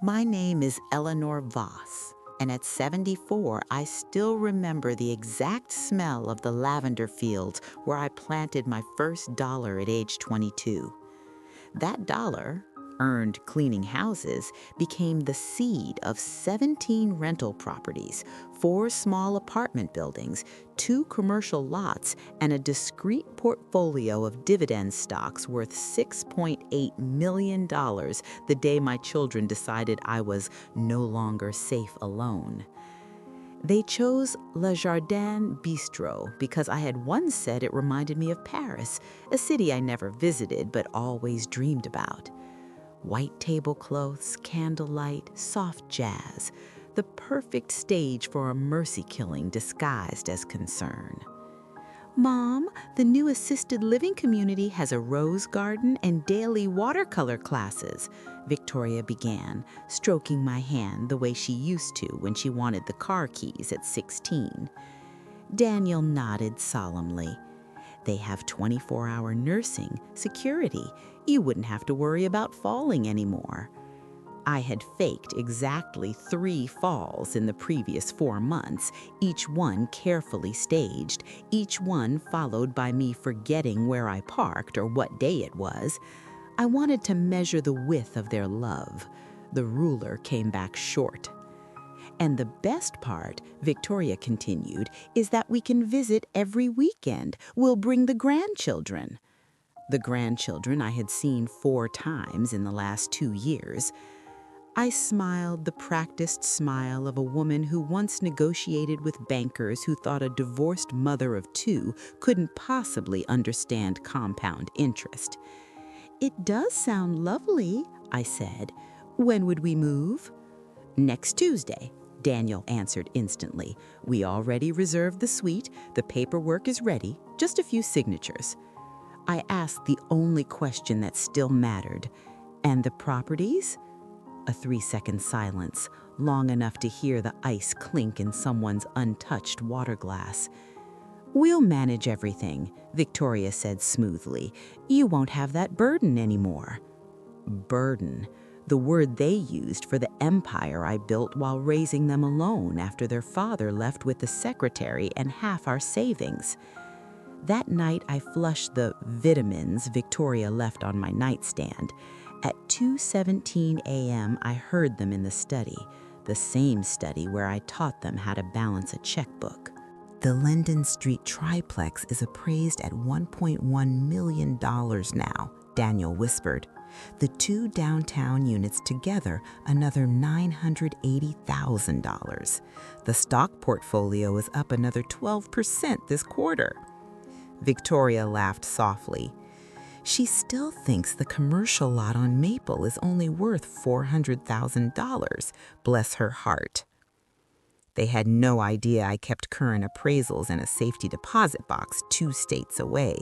My name is Eleanor Voss, and at 74, I still remember the exact smell of the lavender fields where I planted my first dollar at age 22. That dollar, earned cleaning houses, became the seed of 17 rental properties, 4 small apartment buildings, 2 commercial lots, and a discreet portfolio of dividend stocks worth $6.8 million the day my children decided I was no longer safe alone. They chose Le Jardin Bistro because I had once said it reminded me of Paris, a city I never visited but always dreamed about. White tablecloths, candlelight, soft jazz, the perfect stage for a mercy killing disguised as concern. Mom, the new assisted living community has a rose garden and daily watercolor classes, Victoria began, stroking my hand the way she used to when she wanted the car keys at 16. Daniel nodded solemnly. They have 24-hour nursing, security. You wouldn't have to worry about falling anymore. I had faked exactly 3 falls in the previous 4 months, each one carefully staged, each one followed by me forgetting where I parked or what day it was. I wanted to measure the width of their love. The ruler came back short. And the best part, Victoria continued, is that we can visit every weekend. We'll bring the grandchildren. The grandchildren I had seen 4 times in the last 2 years. I smiled the practiced smile of a woman who once negotiated with bankers who thought a divorced mother of 2 couldn't possibly understand compound interest. It does sound lovely, I said. When would we move? Next Tuesday, Daniel answered instantly. We already reserved the suite. The paperwork is ready, just a few signatures. I asked the only question that still mattered. And the properties? A 3-second silence, long enough to hear the ice clink in someone's untouched water glass. We'll manage everything, Victoria said smoothly. You won't have that burden anymore. Burden, the word they used for the empire I built while raising them alone after their father left with the secretary and half our savings. That night I flushed the vitamins Victoria left on my nightstand. At 2:17 a.m., I heard them in the study, the same study where I taught them how to balance a checkbook. The Linden Street triplex is appraised at $1.1 million now, Daniel whispered. The 2 downtown units together, another $980,000. The stock portfolio is up another 12% this quarter. Victoria laughed softly. She still thinks the commercial lot on Maple is only worth $400,000, bless her heart. They had no idea I kept current appraisals in a safety deposit box 2 states away.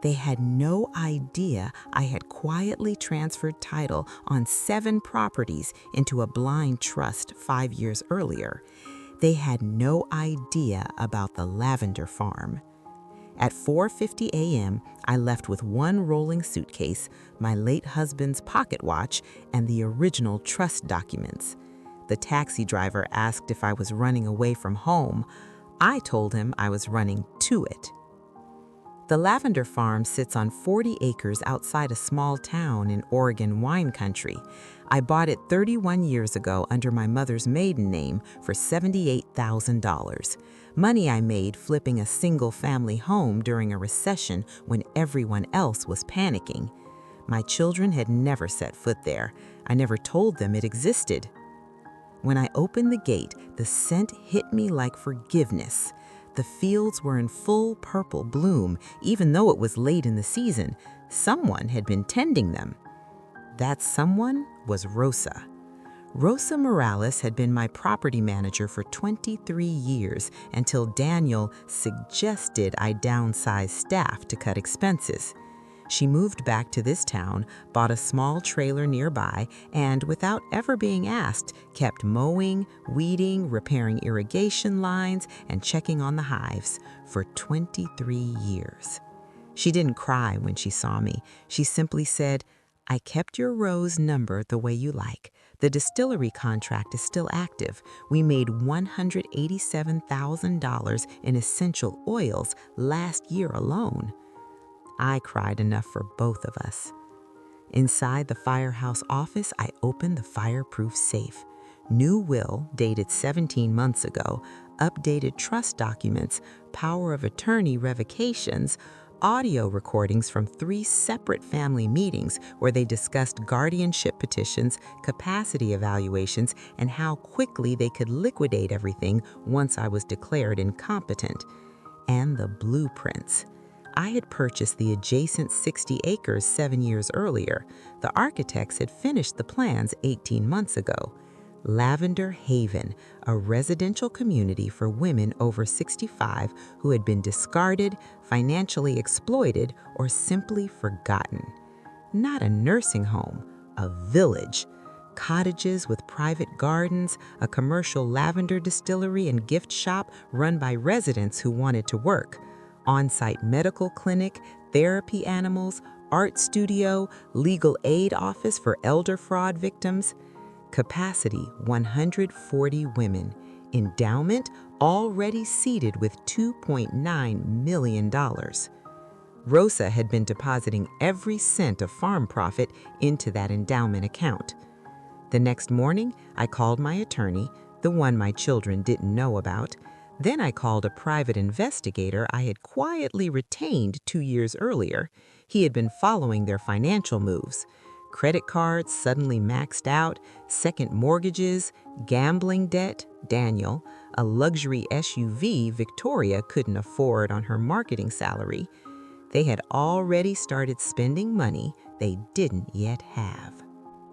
They had no idea I had quietly transferred title on 7 properties into a blind trust 5 years earlier. They had no idea about the lavender farm. At 4:50 a.m., I left with 1 rolling suitcase, my late husband's pocket watch, and the original trust documents. The taxi driver asked if I was running away from home. I told him I was running to it. The lavender farm sits on 40 acres outside a small town in Oregon wine country. I bought it 31 years ago under my mother's maiden name for $78,000. Money I made flipping a single-family home during a recession when everyone else was panicking. My children had never set foot there. I never told them it existed. When I opened the gate, the scent hit me like forgiveness. The fields were in full purple bloom, even though it was late in the season. Someone had been tending them. That someone was Rosa. Rosa Morales had been my property manager for 23 years until Daniel suggested I downsize staff to cut expenses. She moved back to this town, bought a small trailer nearby, and without ever being asked, kept mowing, weeding, repairing irrigation lines, and checking on the hives for 23 years. She didn't cry when she saw me. She simply said, "I kept your rose number the way you like, The distillery contract is still active. We made $187,000 in essential oils last year alone. I cried enough for both of us. Inside the firehouse office, I opened the fireproof safe. New will, dated 17 months ago, updated trust documents, power of attorney revocations, audio recordings from 3 separate family meetings where they discussed guardianship petitions, capacity evaluations, and how quickly they could liquidate everything once I was declared incompetent. And the blueprints. I had purchased the adjacent 60 acres 7 years earlier. The architects had finished the plans 18 months ago. Lavender Haven, a residential community for women over 65 who had been discarded, financially exploited, or simply forgotten. Not a nursing home, a village. Cottages with private gardens, a commercial lavender distillery and gift shop run by residents who wanted to work. On-site medical clinic, therapy animals, art studio, legal aid office for elder fraud victims. Capacity 140 women. Endowment already seated with $2.9 million. Rosa had been depositing every cent of farm profit into that endowment account. The next morning, I called my attorney, the one my children didn't know about. Then I called a private investigator I had quietly retained 2 years earlier. He had been following their financial moves. Credit cards suddenly maxed out, second mortgages, gambling debt, Daniel, a luxury SUV Victoria couldn't afford on her marketing salary. They had already started spending money they didn't yet have.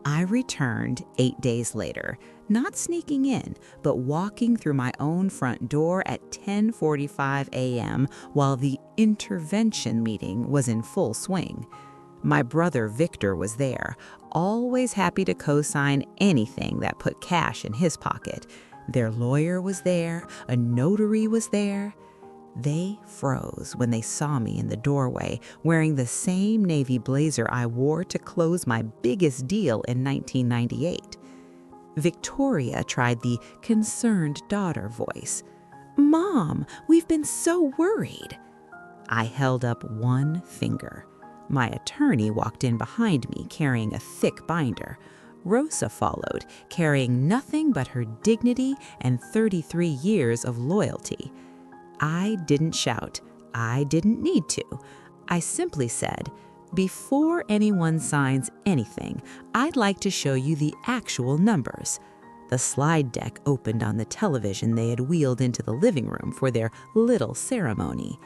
I returned 8 days later, not sneaking in, but walking through my own front door at 10:45 a.m. while the intervention meeting was in full swing. My brother Victor was there, always happy to co-sign anything that put cash in his pocket. Their lawyer was there, a notary was there. They froze when they saw me in the doorway, wearing the same navy blazer I wore to close my biggest deal in 1998. Victoria tried the concerned daughter voice. "Mom, we've been so worried." I held up one finger. My attorney walked in behind me carrying a thick binder. Rosa followed, carrying nothing but her dignity and 33 years of loyalty. I didn't shout. I didn't need to. I simply said, "Before anyone signs anything, I'd like to show you the actual numbers." The slide deck opened on the television they had wheeled into the living room for their little ceremony.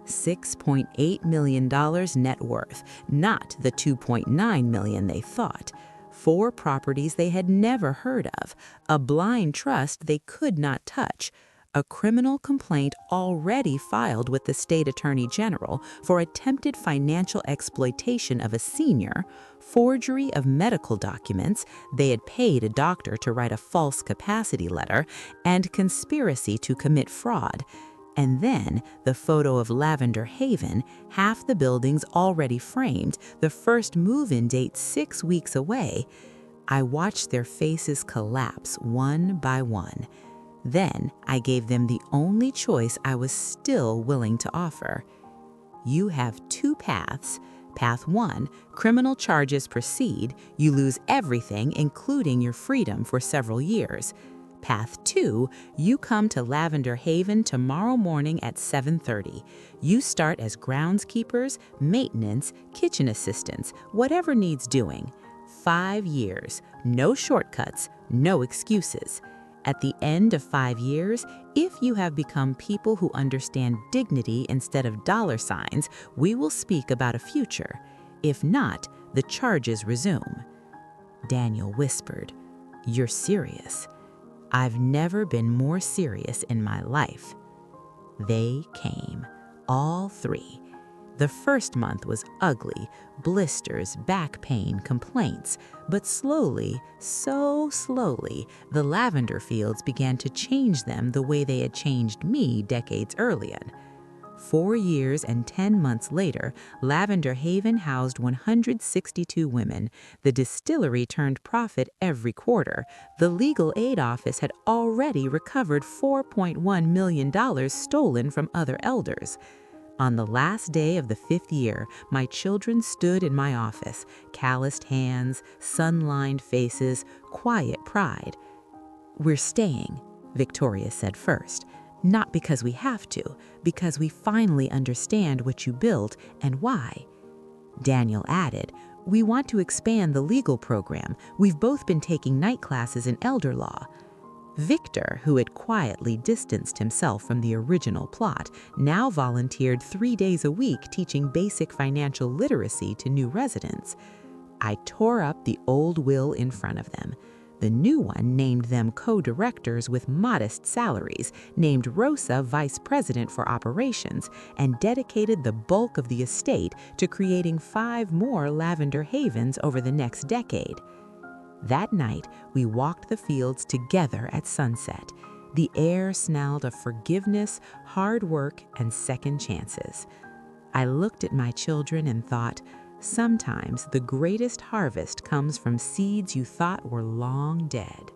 $6.8 million net worth, not the $2.9 million they thought. 4 properties they had never heard of, a blind trust they could not touch, a criminal complaint already filed with the state attorney general for attempted financial exploitation of a senior, forgery of medical documents, they had paid a doctor to write a false capacity letter, and conspiracy to commit fraud. And then the photo of Lavender Haven, half the buildings already framed, the first move-in date 6 weeks away. I watched their faces collapse one by one. Then I gave them the only choice I was still willing to offer. You have 2 paths. Path 1, criminal charges proceed. You lose everything, including your freedom, for several years. Path 2, you come to Lavender Haven tomorrow morning at 7:30. You start as groundskeepers, maintenance, kitchen assistants, whatever needs doing. 5 years, no shortcuts, no excuses. At the end of 5 years, if you have become people who understand dignity instead of dollar signs, we will speak about a future. If not, the charges resume. Daniel whispered, "You're serious." I've never been more serious in my life. They came, all 3. The first month was ugly, blisters, back pain, complaints. But slowly, so slowly, the lavender fields began to change them the way they had changed me decades earlier. 4 years and 10 months later, Lavender Haven housed 162 women. The distillery turned profit every quarter. The legal aid office had already recovered $4.1 million stolen from other elders. On the last day of the 5th year, my children stood in my office, calloused hands, sun-lined faces, quiet pride. "We're staying," Victoria said first. "Not because we have to, because we finally understand what you built and why." Daniel added, "We want to expand the legal program. We've both been taking night classes in elder law." Victor, who had quietly distanced himself from the original plot, now volunteered 3 days a week teaching basic financial literacy to new residents. I tore up the old will in front of them. The new one named them co-directors with modest salaries, named Rosa vice president for operations, and dedicated the bulk of the estate to creating 5 more Lavender Havens over the next decade. That night, we walked the fields together at sunset. The air smelled of forgiveness, hard work, and second chances. I looked at my children and thought, sometimes the greatest harvest comes from seeds you thought were long dead.